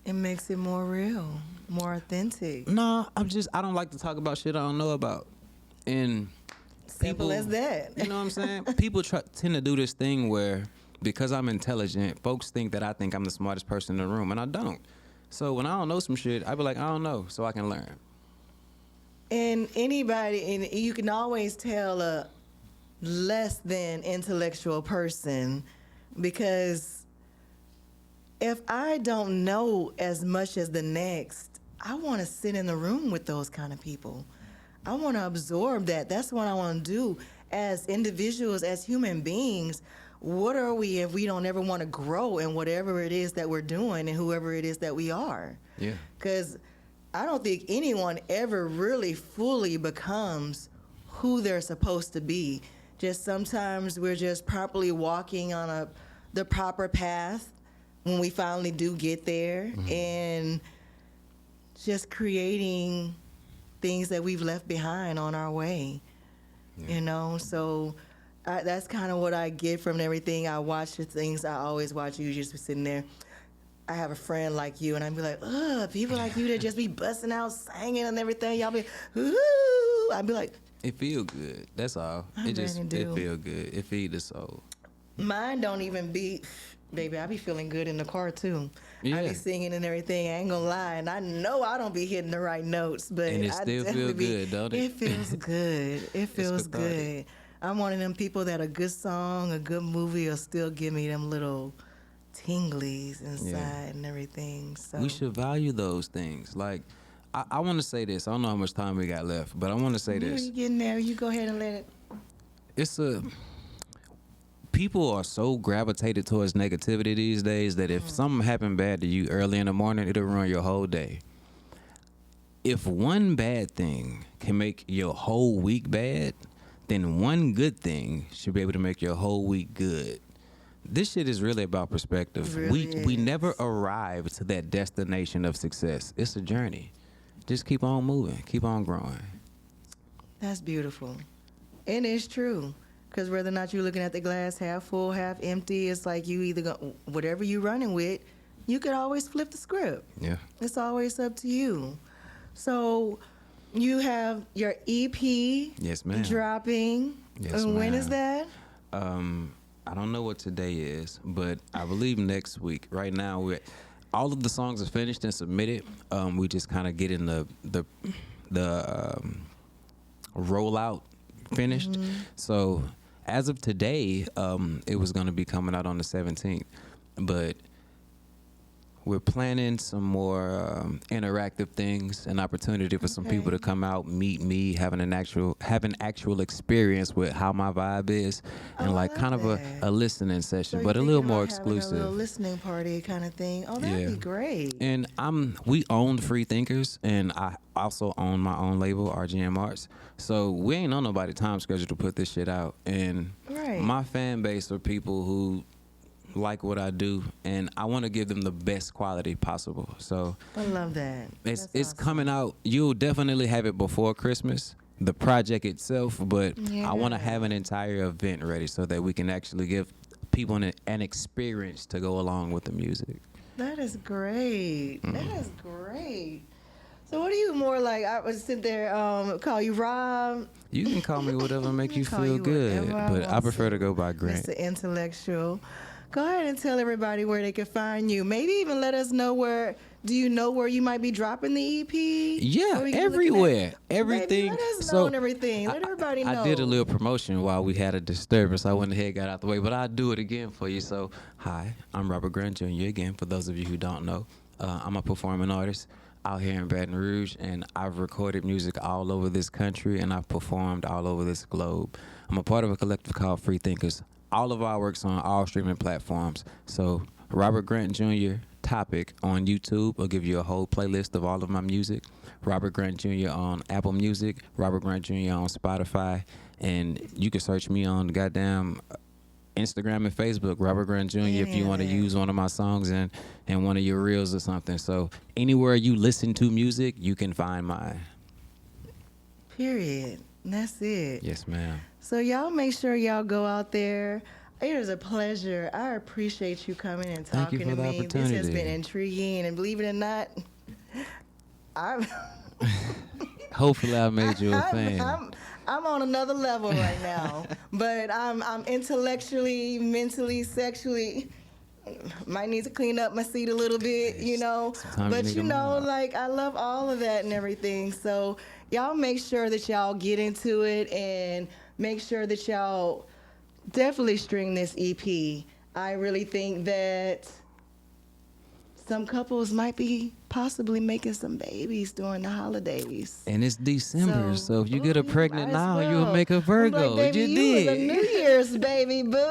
it makes it more real, more authentic. No, I don't like to talk about shit I don't know about. And simple as that. You know what I'm saying? People tend to do this thing where, because I'm intelligent, folks think that I think I'm the smartest person in the room, and I don't. So when I don't know some shit, I be like, I don't know, so I can learn. And you can always tell a less than intellectual person, because if I don't know as much as the next, I want to sit in the room with those kind of people. I want to absorb that. That's what I want to do as individuals, as human beings. What are we if we don't ever want to grow in whatever it is that we're doing and whoever it is that we are? Yeah. Because I don't think anyone ever really fully becomes who they're supposed to be Just sometimes we're just properly walking on the proper path when we finally do get there, and just creating things that we've left behind on our way. You know, so that's kind of what I get from everything. I watch the things I always watch. You just be sitting there. I have a friend like you, and I'd be like, ugh, people like you that just be busting out singing and everything. Y'all be, ooh. I'd be like, it feel good. That's all. It feel good. It feed the soul. Mine don't even be, baby, I be feeling good in the car too. Yeah. I be singing and everything. I ain't gonna lie, and I know I don't be hitting the right notes, but And it still feel good, don't it? It feels good. It feels good. cathartic. I'm one of them people that a good song, a good movie will still give me them little tinglies inside and everything. So We should value those things. Like, I want to say this. I don't know how much time we got left, but I want to say When this. you getting there, you go ahead and let it. People are so gravitated towards negativity these days that if something happened bad to you early in the morning, it'll ruin your whole day. If one bad thing can make your whole week bad, then one good thing should be able to make your whole week good. This shit is really about perspective. It really We is. never arrive to that destination of success. It's a journey. Just keep on moving, keep on growing. That's beautiful. And it's true. Because whether or not you're looking at the glass half full, half empty, it's like you either go, whatever you're running with, you could always flip the script. Yeah. It's always up to you. So you have your EP Yes, ma'am. dropping. Yes, and when is ma'am. that? I don't know what today is, but I believe next week. Right now, all of the songs are finished and submitted. We just kind of getting the rollout finished. So as of today, it was going to be coming out on the 17th, but we're planning some more interactive things, an opportunity for some people to come out, meet me, have an actual experience with how my vibe is, and Oh, I like love kind of that. a listening session, So but a you're little thinking more about having exclusive. A little listening party kind of thing. Oh, that'd Yeah. be great. And we own Free Thinkers, and I also own my own label, RGM Arts. So we ain't on nobody's time schedule to put this shit out. And Right. my fan base are people who like what I do, and I want to give them the best quality possible. So I love that. it's That's awesome. coming out. You'll definitely have it before Christmas, the project itself, but I want to Yeah. have an entire event ready so that we can actually give people an experience to go along with the music. That is great. That is great. So what are you more like? I would sit there, call you Rob, You can call me whatever make you Call feel you good, whatever I but I want prefer to go by Grant. Mr. Intellectual. Go ahead and tell everybody where they can find you. Maybe even let us know do you know where you might be dropping the EP? Yeah, Where we can look at- everywhere, everything. Baby, let us know and everything. Let everybody know. I did a little promotion while we had a disturbance. I went ahead, got out the way, but I'll do it again for you. So, hi, I'm Robert Grant Jr. again. For those of you who don't know, I'm a performing artist out here in Baton Rouge, and I've recorded music all over this country, and I've performed all over this globe. I'm a part of a collective called Free Thinkers. All of our work's on all streaming platforms. So Robert Grant Jr. Topic on YouTube will give you a whole playlist of all of my music. Robert Grant Jr. on Apple Music, Robert Grant Jr. on Spotify, and you can search me on goddamn Instagram and Facebook, Robert Grant Jr. if you want to use one of my songs and one of your reels or something. So anywhere you listen to music, you can find mine. Period. And that's it. Yes, ma'am. So y'all make sure y'all go out there. It is a pleasure. I appreciate you coming and Thank you talking for to the me. This has opportunity. been intriguing, and believe it or not, Hopefully I made you a fan. I'm on another level right now. But I'm intellectually, mentally, sexually. Might need to clean up my seat a little bit, you know. Sometimes But you need you a know, mop. like I love all of that and everything. So y'all make sure that y'all get into it and make sure that y'all definitely string this EP. I really think that some couples might be possibly making some babies during the holidays. And it's December, so if you get her you pregnant might as now, well. you'll make a I'm Virgo. like, baby, you you was a did. New Year's baby, boo.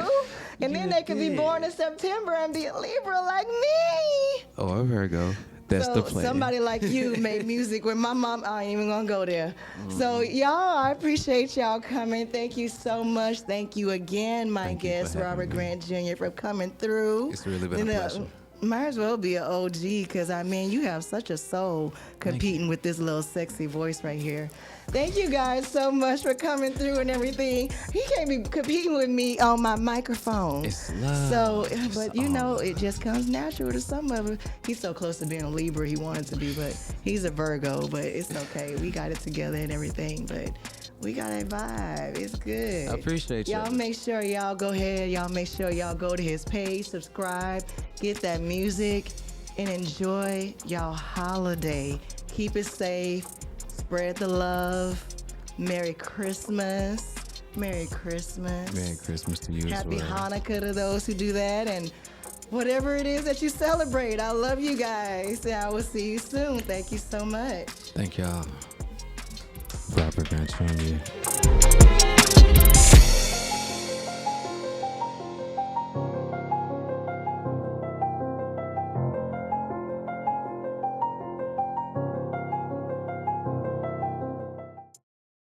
And then You they could be did. born in September and be a Libra like me. Oh, a Virgo. That's so the plan. somebody like you made music with my mom. I ain't even gonna go there. So y'all, I appreciate y'all coming. Thank you so much. Thank you again, my Thank you for guest, having Robert me. Grant Jr. for coming through. It's really been a pleasure. Might as well be an OG because I mean you have such a soul competing with this little sexy voice right here. Thank you guys so much for coming through and everything. He can't be competing with me on my microphone. It's love. So, but you know, it just comes natural to some of us. He's so close to being a Libra, he wanted to be, but he's a Virgo. But it's okay. We got it together and everything. But we got a vibe. It's good. I appreciate y'all. you. Make sure y'all go ahead. Y'all make sure y'all go to his page, subscribe, get that music, and enjoy y'all holiday. Keep it safe. Spread the love. Merry Christmas. Merry Christmas. Merry Christmas to you Happy as well. Hanukkah to those who do that. And whatever it is that you celebrate, I love you guys. And I will see you soon. Thank you so much. Thank y'all. Robert Grant Jr.